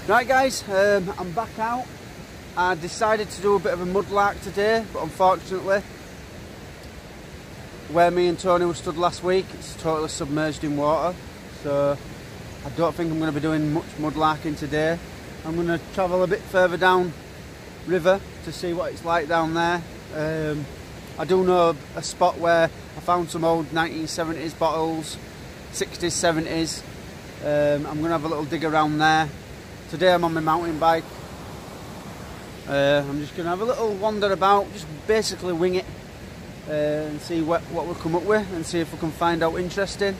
Right guys, I'm back out. I decided to do a bit of a mudlark today, but unfortunately where me and Tony were stood last week, it's totally submerged in water, so I don't think I'm going to be doing much mudlarking today. I'm going to travel a bit further down river to see what it's like down there. I do know a spot where I found some old 1970s bottles, 60s, 70s. I'm going to have a little dig around there. Today I'm on my mountain bike. I'm just going to have a little wander about, just basically wing it and see what we'll come up with and see if we can find out interesting.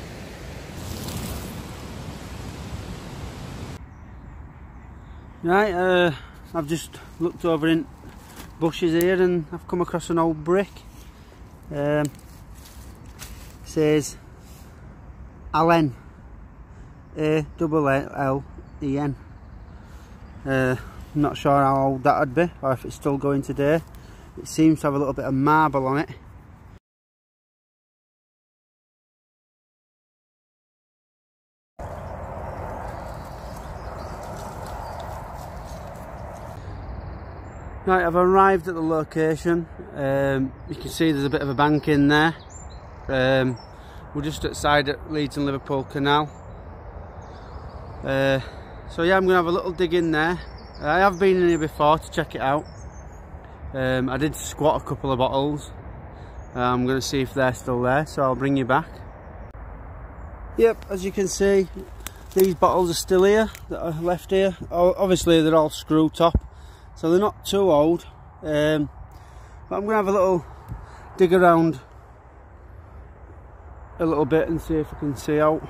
Right, I've just looked over in bushes here and I've come across an old brick. Says Allen, A-double-L-E-N. I'm not sure how old that would be or if it's still going today. It seems to have a little bit of marble on it. Right, I've arrived at the location. You can see there's a bit of a bank in there. We're just outside at Leeds and Liverpool Canal. So yeah, I'm going to have a little dig in there. I have been in here before to check it out. I did squat a couple of bottles. I'm going to see if they're still there, so I'll bring you back. Yep, as you can see, these bottles are still here, that are left here. Obviously they're all screw top, so they're not too old. But I'm going to have a little dig around a little bit and see if I can see out.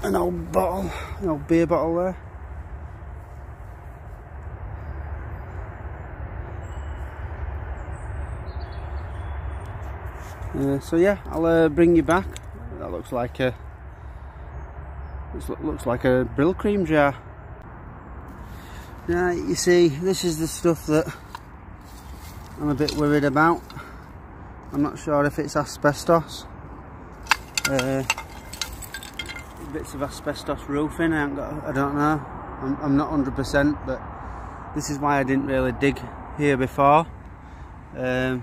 An old bottle, an old beer bottle there. So yeah, I'll bring you back. That looks like a Brill cream jar. Now you see, this is the stuff that I'm a bit worried about. I'm not sure if it's asbestos. Bits of asbestos roofing. I don't know. I'm not 100%, but this is why I didn't really dig here before. But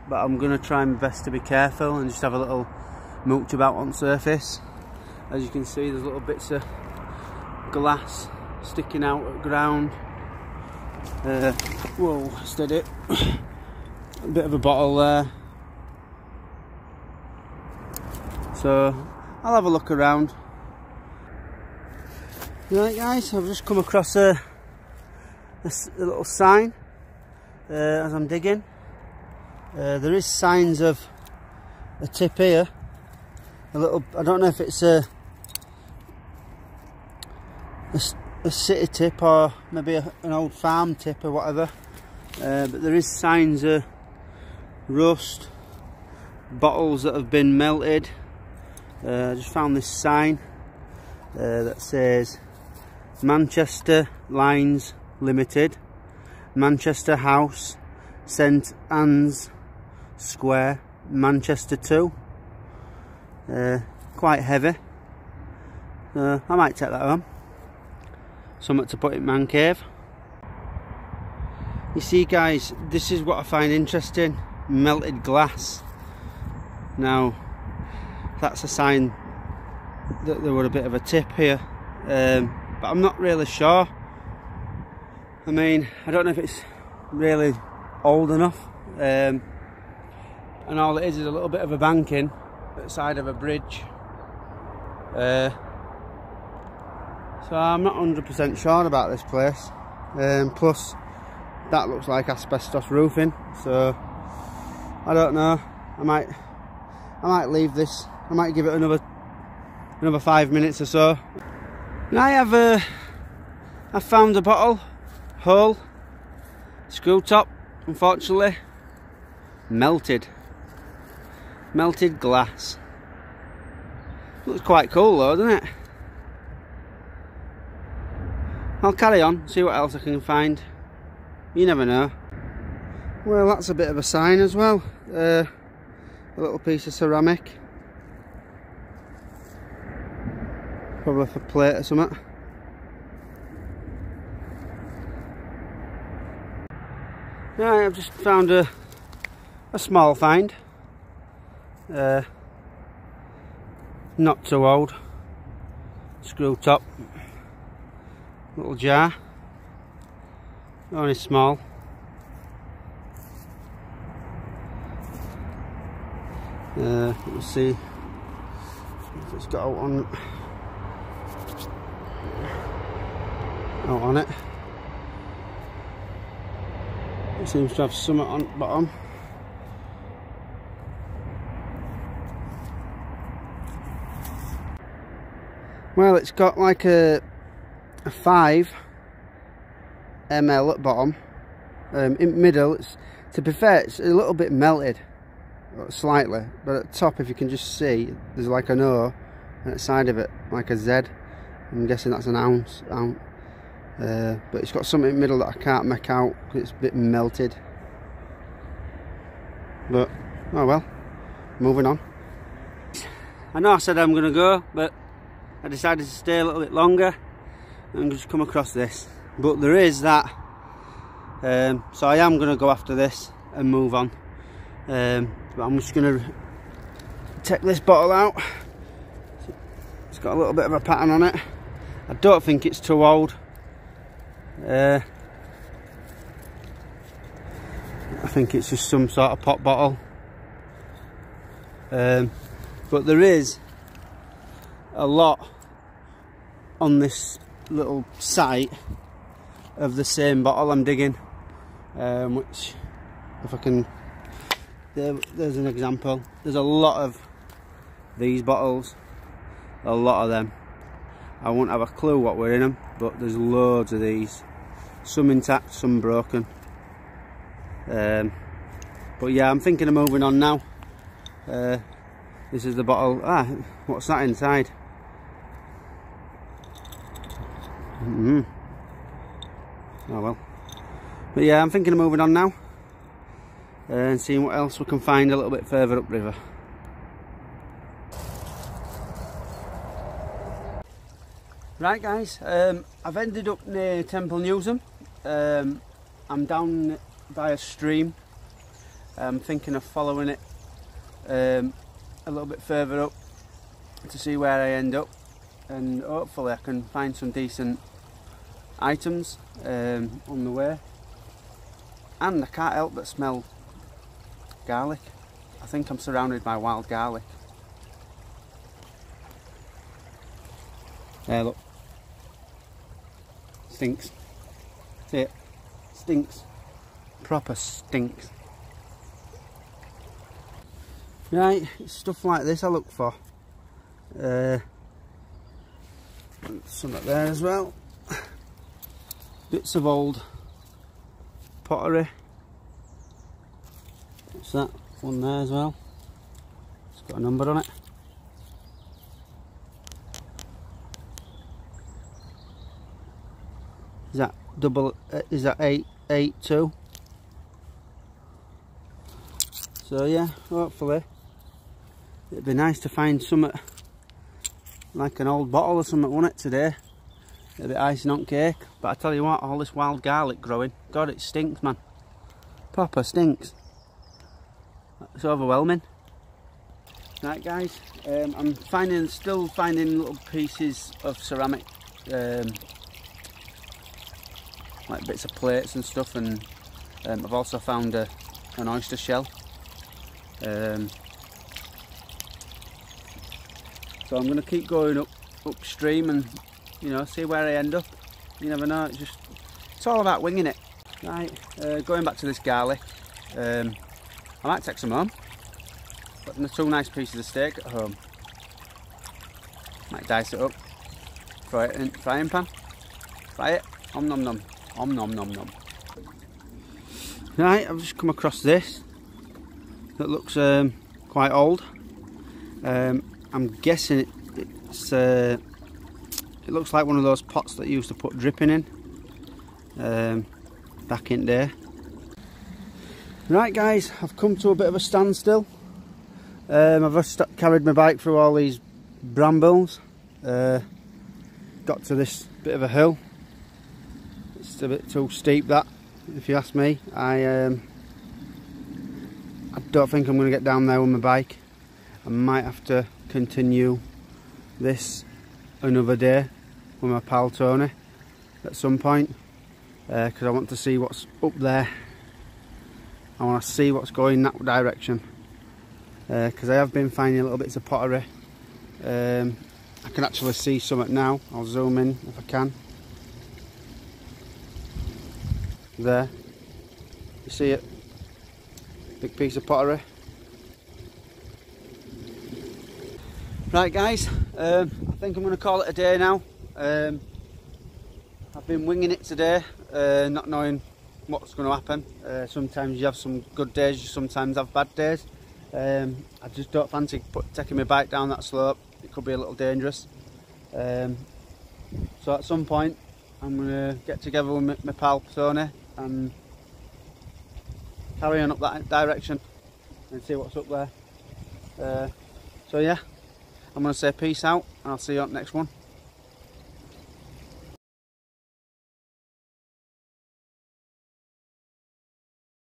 I'm going to try my best to be careful and just have a little mooch about on surface. As you can see, there's little bits of glass sticking out at the ground. Whoa, steady. A bit of a bottle there. So I'll have a look around. Right guys, I've just come across a little sign as I'm digging. There is signs of a tip here. A little, I don't know if it's a city tip or maybe an old farm tip or whatever. But there is signs of rust, bottles that have been melted. I just found this sign that says Manchester Lines Limited, Manchester House, St Anne's Square, Manchester 2. Quite heavy. I might take that home. Something to put in man cave. You see guys, this is what I find interesting. Melted glass. Now that's a sign that there were a bit of a tip here, but I'm not really sure. I mean, I don't know if it's really old enough, and all it is a little bit of a banking at the side of a bridge. So I'm not 100% sure about this place. Plus that looks like asbestos roofing, so I don't know. I might leave this. I might give it another 5 minutes or so. Now I've found a bottle, hole, screw top, unfortunately, melted glass. Looks quite cool though, doesn't it? I'll carry on, see what else I can find. You never know. Well, that's a bit of a sign as well. A little piece of ceramic. probably for plate or something. Right, I've just found a small find. Not too old. Screw top. Little jar. Only small. Let's see if it's got out on it. It seems to have something on the bottom. Well, it's got like a 5 ml at bottom. In middle, to be fair, it's a little bit melted, slightly, but at the top, if you can just see, there's like an O, and at the side of it, like a Z. I'm guessing that's an ounce. But it's got something in the middle that I can't make out because it's a bit melted. But, oh well, moving on. I know I said I'm going to go, but I decided to stay a little bit longer and just come across this. But there is that, so I am going to go after this and move on. But I'm just going to take this bottle out. It's got a little bit of a pattern on it. I don't think it's too old. I think it's just some sort of pop bottle. But there is a lot on this little site of the same bottle I'm digging, which, if I can, there's an example. There's a lot of these bottles, a lot of them. I won't have a clue what were in them, but there's loads of these, some intact, some broken. But yeah, I'm thinking of moving on now. This is the bottle. What's that inside? Oh well. But yeah, I'm thinking of moving on now and seeing what else we can find a little bit further upriver. Right guys, I've ended up near Temple Newsham. I'm down by a stream. I'm thinking of following it a little bit further up to see where I end up, and hopefully I can find some decent items on the way. And I can't help but smell garlic. I think I'm surrounded by wild garlic. There, look. Stinks. See it? Stinks. Proper stinks. Right, it's stuff like this I look for. Some up there as well. Bits of old pottery. What's that? One there as well. It's got a number on it. Is that is that 882? So yeah, hopefully it'd be nice to find something like an old bottle or something, wouldn't it, today? A bit icing on cake. But I tell you what, all this wild garlic growing, God, it stinks, man. Proper stinks. It's overwhelming. Right guys, I'm still finding little pieces of ceramic, like bits of plates and stuff, and I've also found an oyster shell. So I'm going to keep going upstream and, you know, see where I end up. You never know, it's all about winging it. Right, going back to this garlic, I might take some home. Got the 2 nice pieces of steak at home. Might dice it up, throw it in the frying pan, fry it, om nom nom, om nom nom nom. Right, I've just come across this that looks quite old. I'm guessing it looks like one of those pots that you used to put dripping in back in there. Right guys, I've come to a bit of a standstill. I've just carried my bike through all these brambles. got to this bit of a hill. It's a bit too steep, that, if you ask me. I don't think I'm going to get down there with my bike. I might have to continue this another day with my pal Tony at some point, because I want to see what's up there. I want to see what's going that direction, because I have been finding little bits of pottery. I can actually see something now. I'll zoom in if I can. There, you see it? Big piece of pottery. Right guys, I think I'm going to call it a day now. I've been winging it today, not knowing what's going to happen. Sometimes you have some good days, you sometimes have bad days. I just don't fancy taking my bike down that slope. It could be a little dangerous. So at some point I'm going to get together with my pal Tony and carry on up that direction and see what's up there. So yeah, I'm going to say peace out and I'll see you on the next one.